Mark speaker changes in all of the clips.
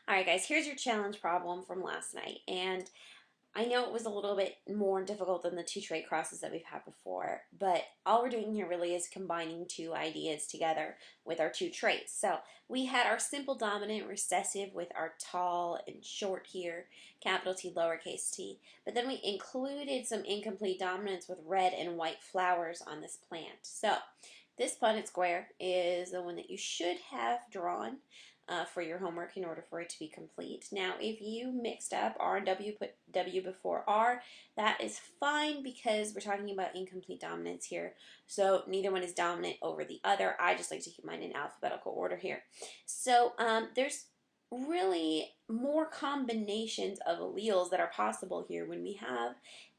Speaker 1: All right, guys, here's your challenge problem from last night. And I know it was a little bit more difficult than the two trait crosses that we've had before, but all we're doing here really is combining two ideas together with our two traits. So we had our simple dominant recessive with our tall and short here, capital T, lowercase t, but then we included some incomplete dominants with red and white flowers on this plant. So this Punnett square is the one that you should have drawn for your homework in order for it to be complete. Now, if you mixed up R and W, put W before R, that is fine because we're talking about incomplete dominance here. So neither one is dominant over the other. I just like to keep mine in alphabetical order here. So there's really more combinations of alleles that are possible here when we have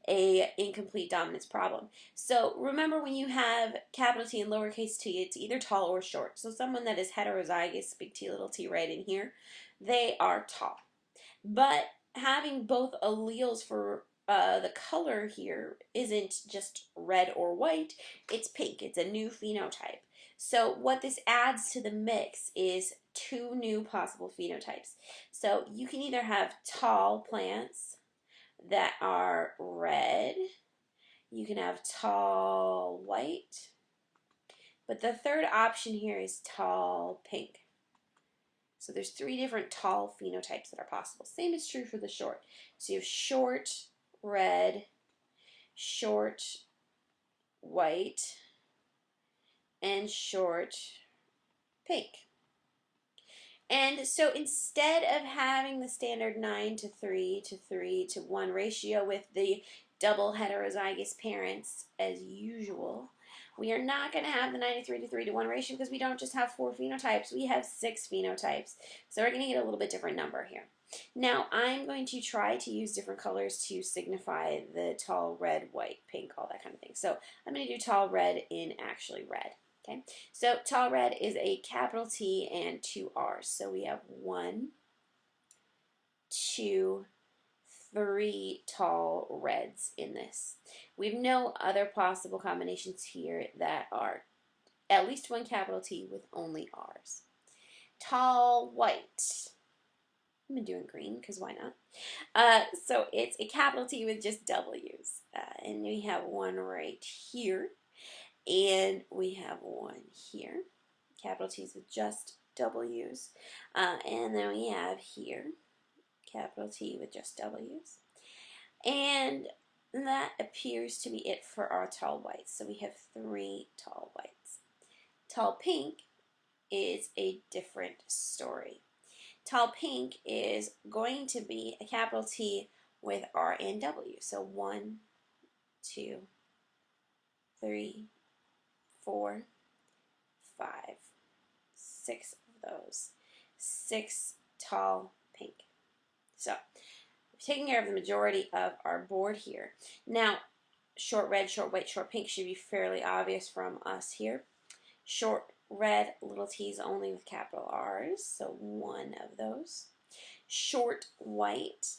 Speaker 1: a incomplete dominance problem. So remember, when you have capital T and lowercase t, it's either tall or short. So someone that is heterozygous, big T little t right in here, they are tall. But having both alleles for the color here isn't just red or white, it's pink. It's a new phenotype. So what this adds to the mix is two new possible phenotypes. So you can either have tall plants that are red, you can have tall white, but the third option here is tall pink. So there's three different tall phenotypes that are possible. Same is true for the short. So you have short red, short white, and short pink. And so instead of having the standard 9 to 3 to 3 to 1 ratio with the double heterozygous parents as usual, we are not going to have the 93 to 3 to 1 ratio because we don't just have 4 phenotypes, we have 6 phenotypes. So we're going to get a little bit different number here. Now I'm going to try to use different colors to signify the tall red, white, pink, all that kind of thing. So I'm going to do tall red in actually red. Okay, so tall red is a capital T and two R's. So we have 1, 2, 3 tall reds in this. We have no other possible combinations here that are at least one capital T with only R's. Tall white. I've been doing green because why not? So it's a capital T with just W's. And we have one right here. And we have one here, capital T's with just W's. And then we have here, capital T with just W's. And that appears to be it for our tall whites. So we have 3 tall whites. Tall pink is a different story. Tall pink is going to be a capital T with R and W. So 1, 2, 3, 4, 5, 6 of those. 6 tall pink. So, we've taken care of the majority of our board here. Now, short red, short white, short pink should be fairly obvious from us here. Short red, little t's only with capital R's, so 1 of those. Short white,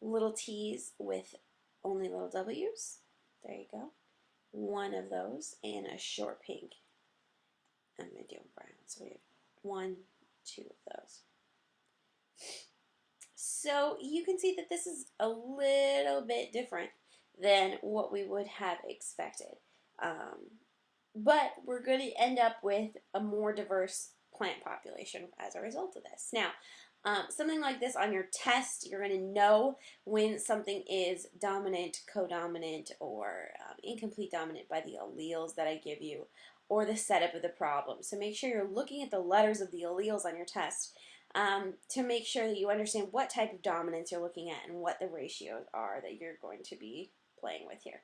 Speaker 1: little t's with only little w's. There you go. 1 of those, and a short pink. I'm going to do brown, so we have 1, 2 of those. So you can see that this is a little bit different than what we would have expected. But we're going to end up with a more diverse plant population as a result of this. Now, something like this on your test, you're going to know when something is dominant, codominant, or incomplete dominant by the alleles that I give you, or the setup of the problem. So make sure you're looking at the letters of the alleles on your test to make sure that you understand what type of dominance you're looking at and what the ratios are that you're going to be playing with here.